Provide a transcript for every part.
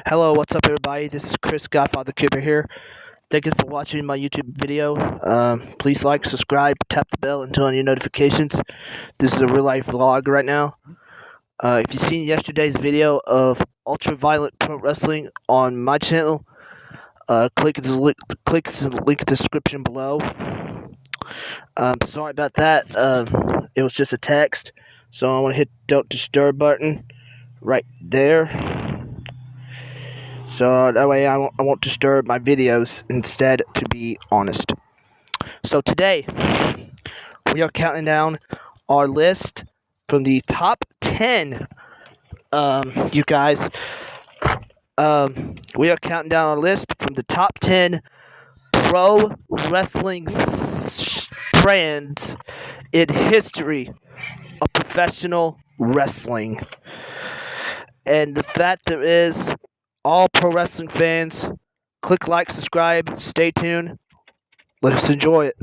Hello, what's up, everybody? This is Chris Godfather Cooper here. Thank you for watching my YouTube video. Please like, subscribe, tap the bell, and turn on your notifications. This is a real life vlog right now. If you've seen yesterday's video of ultra-violent pro wrestling on my channel, click the link in the description below. Sorry about that. It was just a text, so I want to hit the don't disturb button right there. So that way I won't disturb my videos, instead, to be honest. So today, we are counting down our list from the top 10, you guys. We are counting down our list from the top 10 pro wrestling brands in history of professional wrestling. And the fact there is, all pro wrestling fans, click like, subscribe, stay tuned. Let us enjoy it.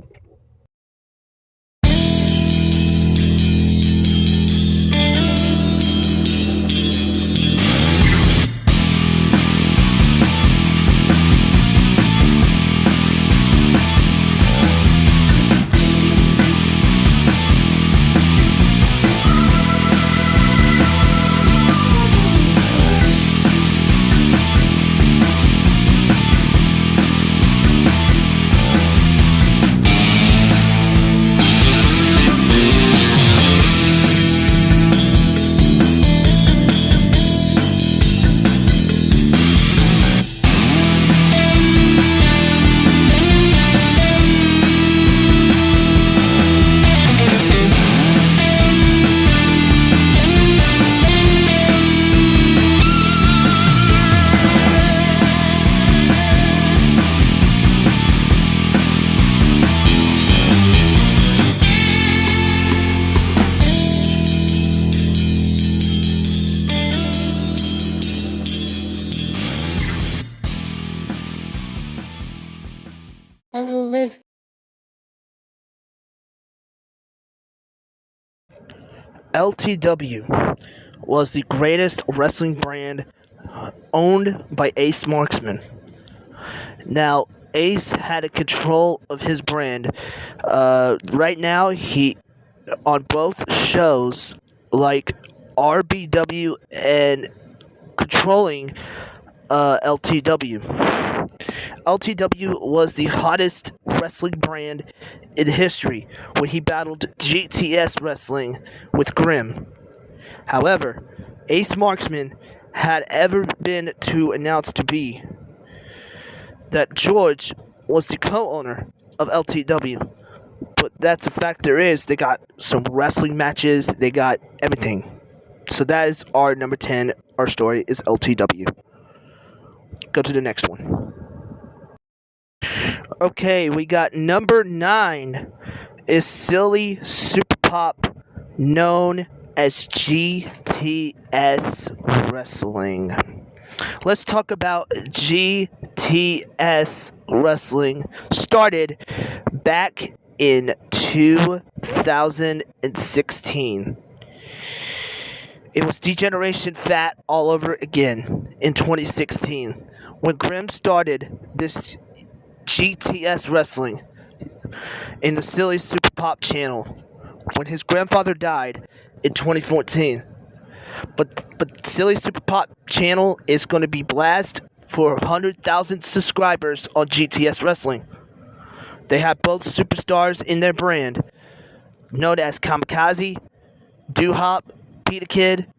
And live. LTW was the greatest wrestling brand owned by Ace Marksman. Now, Ace had a control of his brand. Right now, he on both shows, like RBW and controlling LTW. LTW was the hottest wrestling brand in history when he battled GTS Wrestling with Grimm. However, Ace Marksman had ever been to announce to be that George was the co-owner of LTW. But that's a fact there is. They got some wrestling matches. They got everything. So that is our number 10. Our story is LTW. Go to the next one. Okay, we got number 9 is Silly Super Pop, known as GTS Wrestling. Let's talk about GTS Wrestling. Started back in 2016. It was Degeneration Fat all over again in 2016 when Grimm started this GTS Wrestling in the Silly Super Pop channel when his grandfather died in 2014. But Silly Super Pop channel is going to be blast for 100,000 subscribers on GTS Wrestling. They have both superstars in their brand, known as Kamikaze, Doo-Hop, Peter Kid,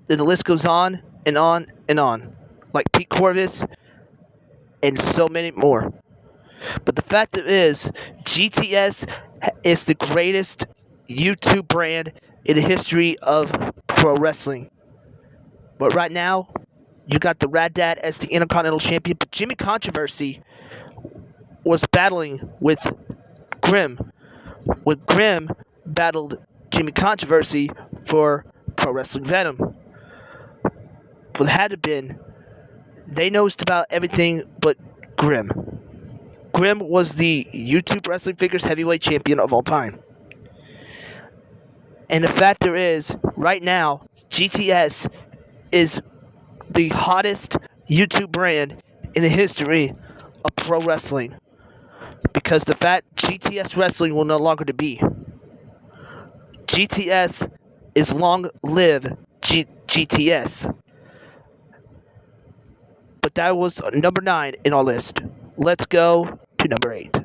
and the list goes on and on and on, like Pete Corvus, and so many more. But the fact is, GTS is the greatest YouTube brand in the history of pro wrestling. But right now, you got the Rad Dad as the Intercontinental Champion, but Jimmy Controversy was battling with Grimm. When Grimm battled Jimmy Controversy for Pro Wrestling Venom. For the had to been, they knows about everything but Grimm. Grimm was the YouTube Wrestling Figures Heavyweight Champion of all time. And the factor is, right now, GTS is the hottest YouTube brand in the history of pro wrestling, because the fact GTS wrestling will no longer be. GTS is long live GTS. But that was number 9 in our list. Let's go to number 8.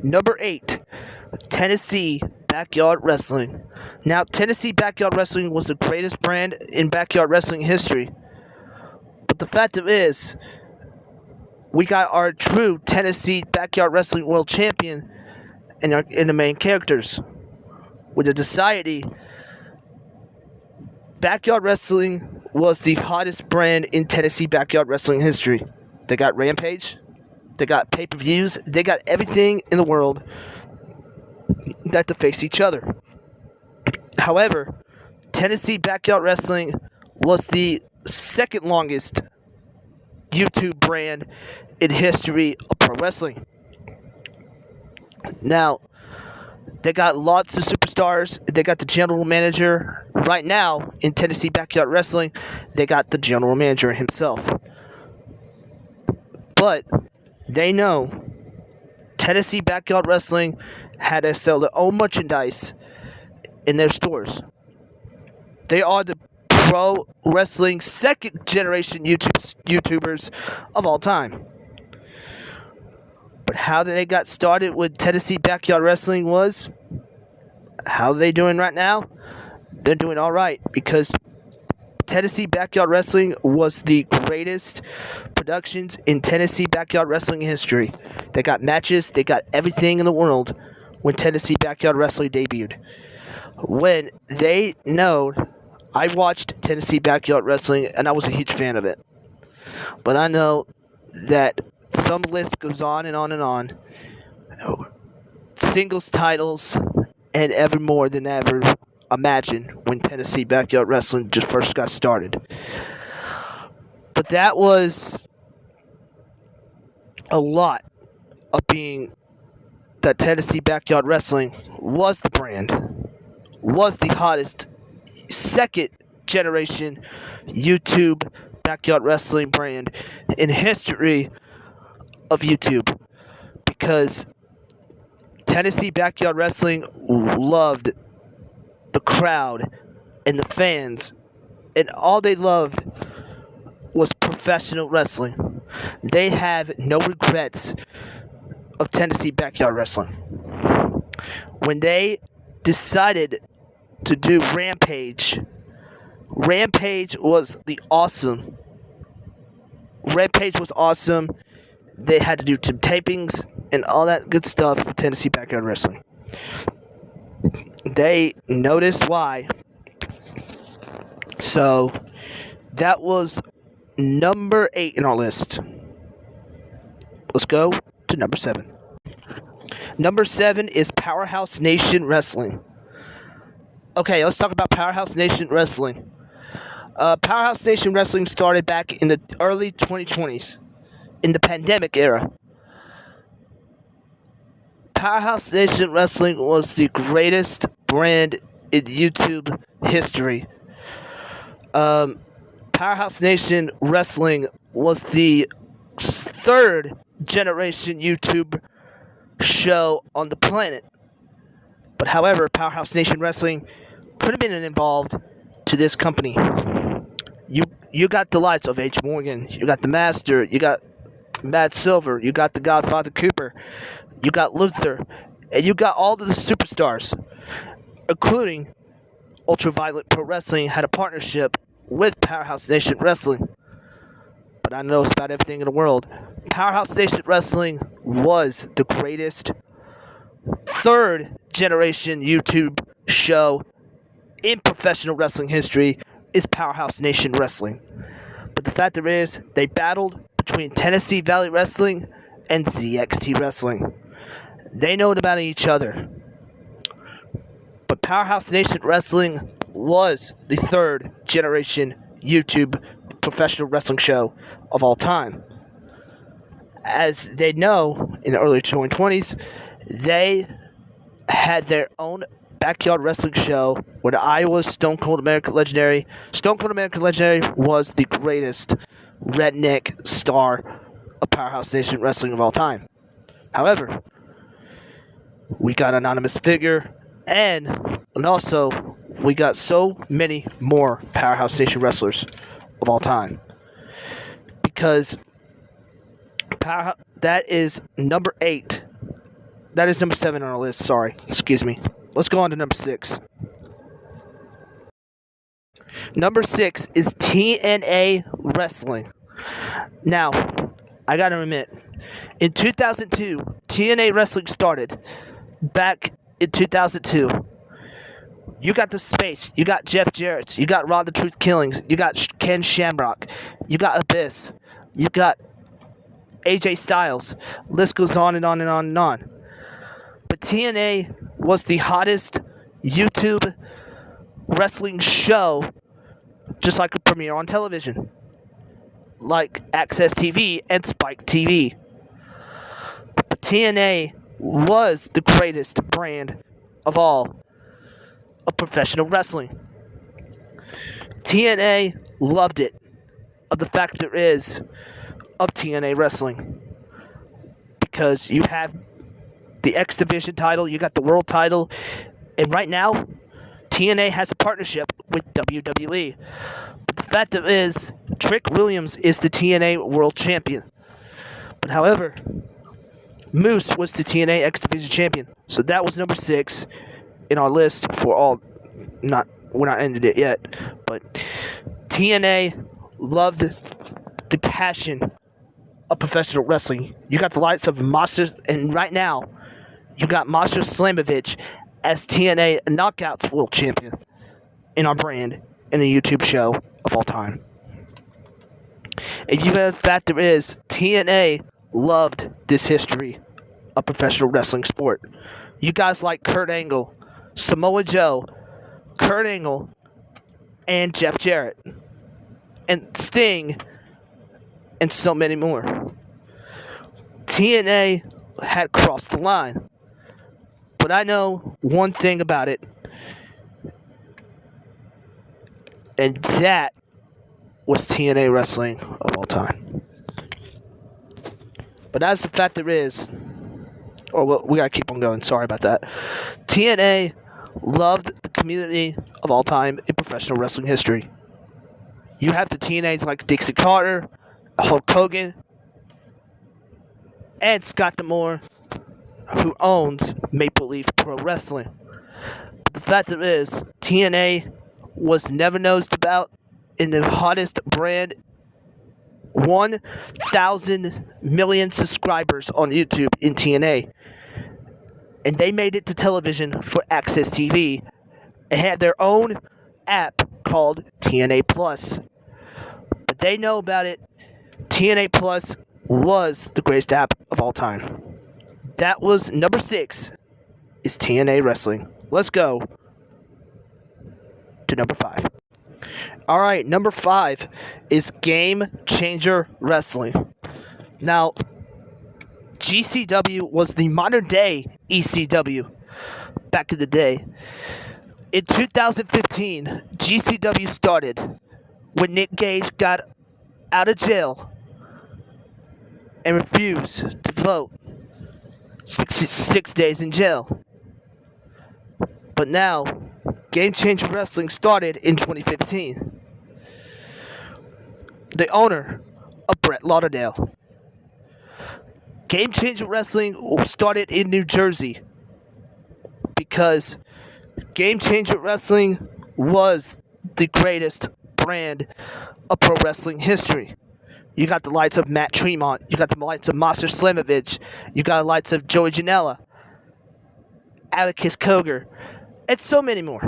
Number 8, Tennessee Backyard Wrestling. Now, Tennessee Backyard Wrestling was the greatest brand in backyard wrestling history. But the fact is, we got our true Tennessee Backyard Wrestling World Champion in the main characters. With the society, Backyard Wrestling was the hottest brand in Tennessee Backyard Wrestling history. They got Rampage, they got pay-per-views, they got everything in the world that to face each other. However, Tennessee Backyard Wrestling was the second longest YouTube brand in history of pro wrestling. Now, they got lots of superstars. They got the general manager. Right now, in Tennessee Backyard Wrestling, they got the general manager himself. But they know Tennessee Backyard Wrestling had to sell their own merchandise in their stores. They are the pro wrestling second generation YouTubers of all time. But how they got started with Tennessee Backyard Wrestling was, how are they doing right now? They're doing all right, because Tennessee Backyard Wrestling was the greatest productions in Tennessee Backyard Wrestling history. They got matches, they got everything in the world when Tennessee Backyard Wrestling debuted. When they know, I watched Tennessee Backyard Wrestling and I was a huge fan of it. But I know that some list goes on and on and on. Singles titles and ever more than ever imagined when Tennessee Backyard Wrestling just first got started. But that was a lot of being that Tennessee Backyard Wrestling was the brand, was the hottest second generation YouTube Backyard Wrestling brand in history of YouTube, because Tennessee Backyard Wrestling loved the crowd and the fans, and all they loved was professional wrestling. They have no regrets of Tennessee Backyard Wrestling. When they decided to do Rampage, Rampage was awesome. They had to do some tapings and all that good stuff for Tennessee Backyard Wrestling. They noticed why. So, that was number 8 in our list. Let's go to number 7. Number 7 is Powerhouse Nation Wrestling. Okay, let's talk about Powerhouse Nation Wrestling. Powerhouse Nation Wrestling started back in the early 2020s, in the pandemic era. Powerhouse Nation Wrestling was the greatest brand in YouTube history. Powerhouse Nation Wrestling was the third generation YouTube show on the planet. But however, Powerhouse Nation Wrestling could have been involved to this company. You got the lights of H. Morgan, you got the Master, you got Matt Silver, you got the Godfather Cooper, you got Luther, and you got all of the superstars, including Ultraviolet Pro Wrestling had a partnership with Powerhouse Nation Wrestling. But I know about everything in the world. Powerhouse Nation Wrestling was the greatest third generation YouTube show in professional wrestling history. Is Powerhouse Nation Wrestling. But the fact is, they battled between Tennessee Valley Wrestling and ZXT Wrestling. They know about each other. But Powerhouse Nation Wrestling was the third generation YouTube professional wrestling show of all time. As they know, in the early 2020s, they had their own backyard wrestling show where I was Stone Cold American Legendary. Stone Cold American Legendary was the greatest redneck star of Powerhouse Nation Wrestling of all time. However, we got Anonymous Figure, and also we got so many more Powerhouse Nation wrestlers of all time. Because that is number 8. That is number 7 on our list. Sorry. Excuse me. Let's go on to number 6. Number 6 is TNA Wrestling. Now, I gotta admit, in 2002, TNA Wrestling started. Back in 2002, you got the Space, you got Jeff Jarrett, you got Ron the Truth Killings, you got Ken Shamrock, you got Abyss, you got AJ Styles. List goes on and on and on and on. But TNA was the hottest YouTube wrestling show, just like a premiere on television, like Access TV and Spike TV. But TNA was the greatest brand of all of professional wrestling. TNA loved it, of the fact there is of TNA Wrestling, because you have the X Division title, you got the World title, and right now, TNA has a partnership with WWE. But the fact of it is, Trick Williams is the TNA World Champion. But however, Moose was the TNA X Division Champion. So that was number 6 in our list for all. We're not ended it yet, but TNA loved the passion of professional wrestling. You got the likes of Monsters, and right now, you got Monster Slamovich as TNA Knockouts World Champion in our brand in a YouTube show of all time. And you know the fact there is, TNA loved this history of professional wrestling sport. You guys like Kurt Angle, Samoa Joe, Kurt Angle, and Jeff Jarrett, and Sting, and so many more. TNA had crossed the line. But I know one thing about it, and that was TNA Wrestling of all time. But as the fact there is, we gotta keep on going, sorry about that. TNA loved the community of all time in professional wrestling history. You have the TNAs like Dixie Carter, Hulk Hogan, and Scott D'Amore, who owns Maple Leaf Pro Wrestling. But the fact of it is, TNA was never nosed about in the hottest brand, 1,000 million subscribers on YouTube in TNA. And they made it to television for Access TV and had their own app called TNA Plus. But they know about it. TNA Plus was the greatest app of all time. That was number 6, is TNA Wrestling. Let's go to number 5. Alright, number 5 is Game Changer Wrestling. Now, GCW was the modern day ECW back in the day. In 2015, GCW started when Nick Gage got out of jail and refused to vote. 6 days in jail. But now, Game Changer Wrestling started in 2015. The owner of Brett Lauderdale. Game Changer Wrestling started in New Jersey because Game Changer Wrestling was the greatest brand of pro wrestling history. You got the lights of Matt Tremont. You got the lights of Monster Slamovich. You got the lights of Joey Janela, Atticus Cogar, and so many more.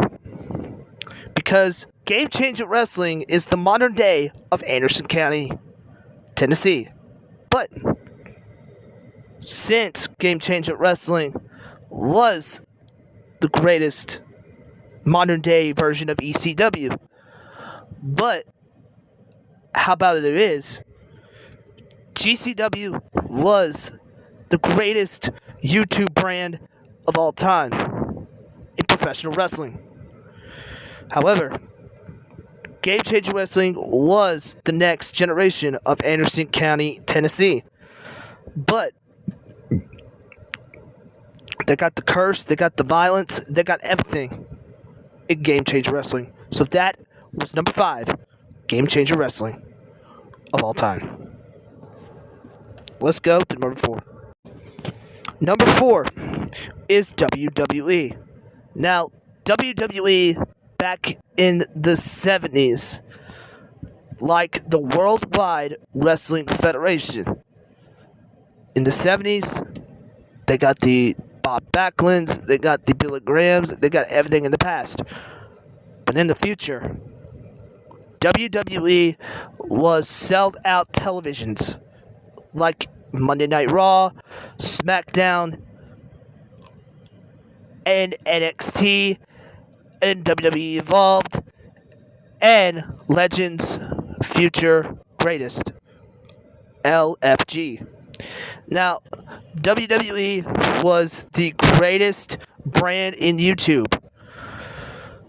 Because Game Changer Wrestling is the modern day of Anderson County, Tennessee. But since Game Changer Wrestling was the greatest modern day version of ECW, but how about it is, GCW was the greatest YouTube brand of all time in professional wrestling. However, Game Changer Wrestling was the next generation of Anderson County, Tennessee. But they got the curse, they got the violence, they got everything in Game Changer Wrestling. So that was number 5, Game Changer Wrestling of all time. Let's go to number 4. Number 4 is WWE. Now, WWE back in the 70s, like the Worldwide Wrestling Federation. In the 70s, they got the Bob Backlunds, they got the Billy Grahams, they got everything in the past. But in the future, WWE was sold out televisions like Monday Night Raw, SmackDown, and NXT, and WWE Evolved, and Legends Future Greatest, LFG. Now, WWE was the greatest brand in YouTube,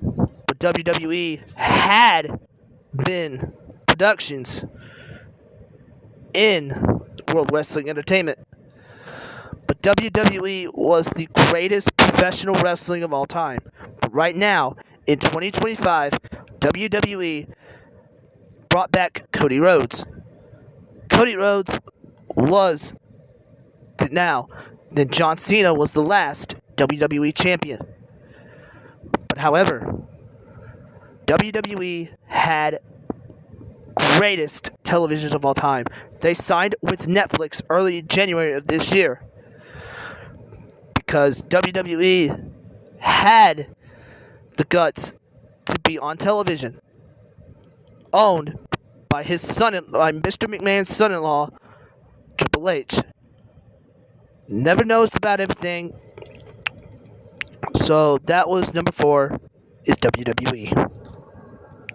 but WWE had been productions in World Wrestling Entertainment. But WWE was the greatest professional wrestling of all time. But right now, in 2025, WWE brought back Cody Rhodes. Cody Rhodes was then John Cena was the last WWE champion. But however, WWE had greatest televisions of all time. They signed with Netflix early January of this year because WWE had the guts to be on television. Owned by his by Mr. McMahon's son-in-law, Triple H. Never knows about everything. So that was number 4, is WWE.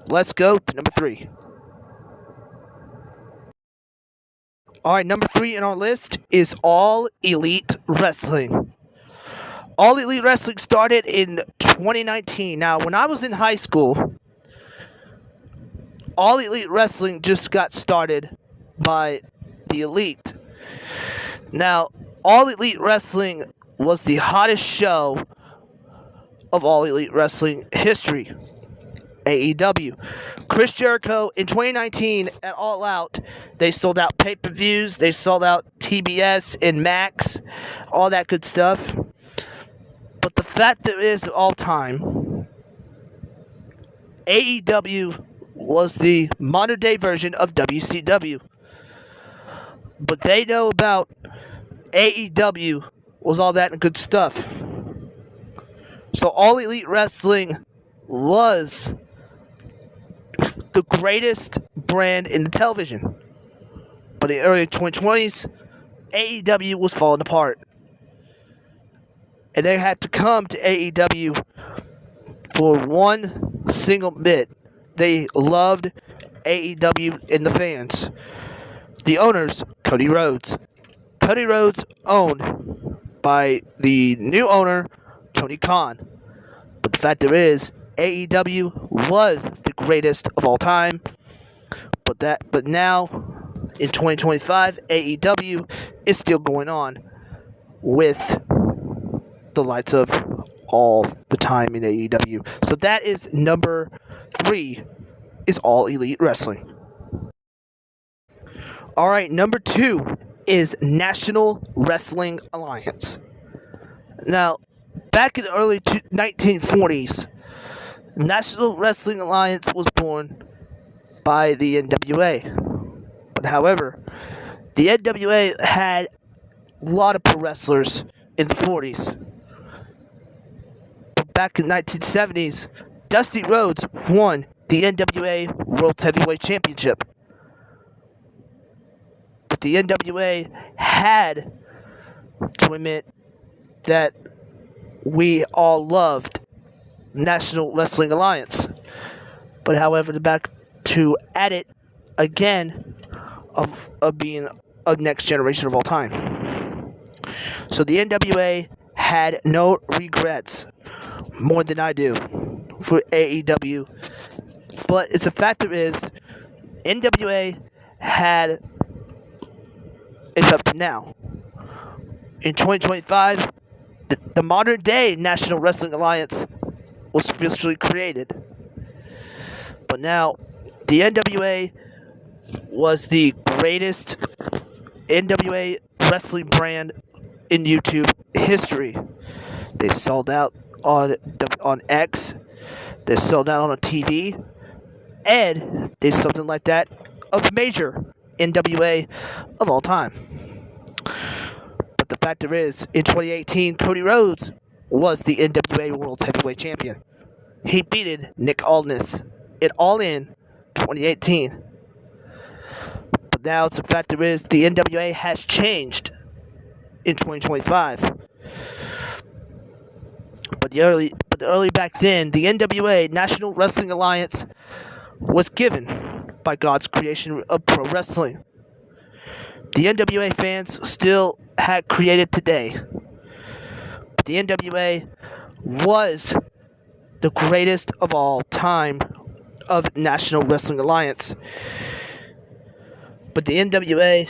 Let's go to number 3. Alright, number 3 in our list is All Elite Wrestling. All Elite Wrestling started in 2019. Now, when I was in high school, All Elite Wrestling just got started by the Elite. Now, All Elite Wrestling was the hottest show of All Elite Wrestling history. AEW. Chris Jericho in 2019 at All Out, they sold out pay-per-views, they sold out TBS and Max, all that good stuff. But the fact that it is all time, AEW was the modern day version of WCW. But they know about AEW was all that good stuff. So All Elite Wrestling was the greatest brand in the television. But in the early 2020s, AEW was falling apart. And they had to come to AEW for one single bit. They loved AEW and the fans. The owners, Cody Rhodes. Cody Rhodes owned by the new owner, Tony Khan. But the fact is, AEW was the greatest of all time. But now, in 2025, AEW is still going on with the lights of all the time in AEW. So that is number 3, is All Elite Wrestling. Alright, number 2 is National Wrestling Alliance. Now, back in the early 1940s, National Wrestling Alliance was born by the NWA. But however, the NWA had a lot of pro wrestlers in the 40s. But back in the 1970s, Dusty Rhodes won the NWA World Heavyweight Championship. But the NWA had to admit that we all loved National Wrestling Alliance. But however, they're back to at it again of being a next generation of all time. So the NWA had no regrets more than I do for AEW. But it's a factor is NWA had, it's up to now. In 2025, the modern day National Wrestling Alliance was officially created. But now, the NWA was the greatest NWA wrestling brand in YouTube history. They sold out on X, they sold out on TV, and they did something like that of major NWA of all time. But the factor is, in 2018, Cody Rhodes was the NWA World Heavyweight Champion. He beated Nick Aldis in All In 2018. But now it's a factor is, the NWA has changed in 2025. But the early back then, the NWA National Wrestling Alliance was given by God's creation of pro wrestling. The NWA fans still had created today. But the NWA was the greatest of all time of National Wrestling Alliance. But the NWA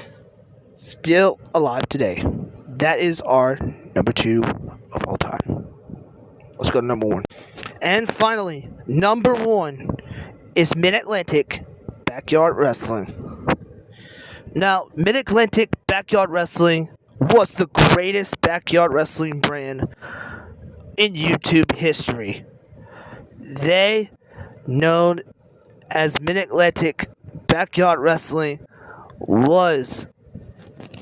still alive today. That is our number 2 of all time. Let's go to number 1. And finally, number 1 is Mid-Atlantic Backyard Wrestling. Now, Mid-Atlantic Backyard Wrestling was the greatest backyard wrestling brand in YouTube history. They, known as Mid-Atlantic Backyard Wrestling, was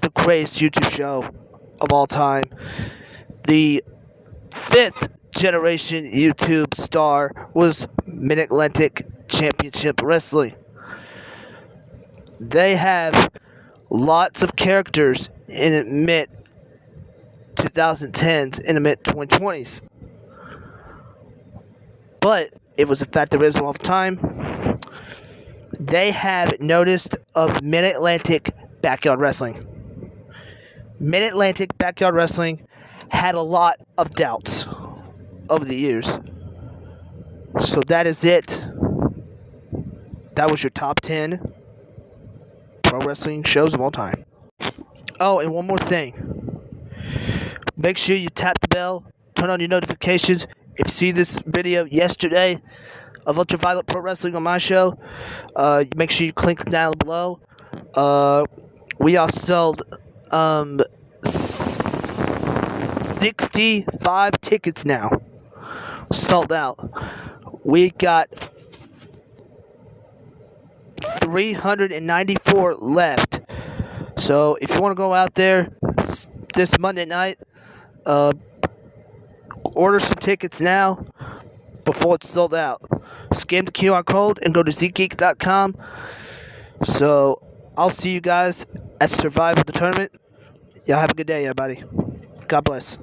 the greatest YouTube show of all time. The 5th generation YouTube star was Mid-Atlantic Championship Wrestling. They have lots of characters in the mid 2010s and the mid 2020s. But it was a fact of Israel of time. They have noticed of Mid-Atlantic Backyard Wrestling. Mid-Atlantic Backyard Wrestling had a lot of doubts over the years. So that is it. That was your top 10 pro wrestling shows of all time. Oh, and one more thing. Make sure you tap the bell, turn on your notifications. If you see this video yesterday of Ultraviolet Pro Wrestling on my show, make sure you click down below. We all sold 65 tickets now. Sold out. We got 394 left. So if you want to go out there this Monday night, order some tickets now before it's sold out. Scan the QR code and go to zgeek.com. So I'll see you guys at Survivor the Tournament. Y'all have a good day, everybody. God bless.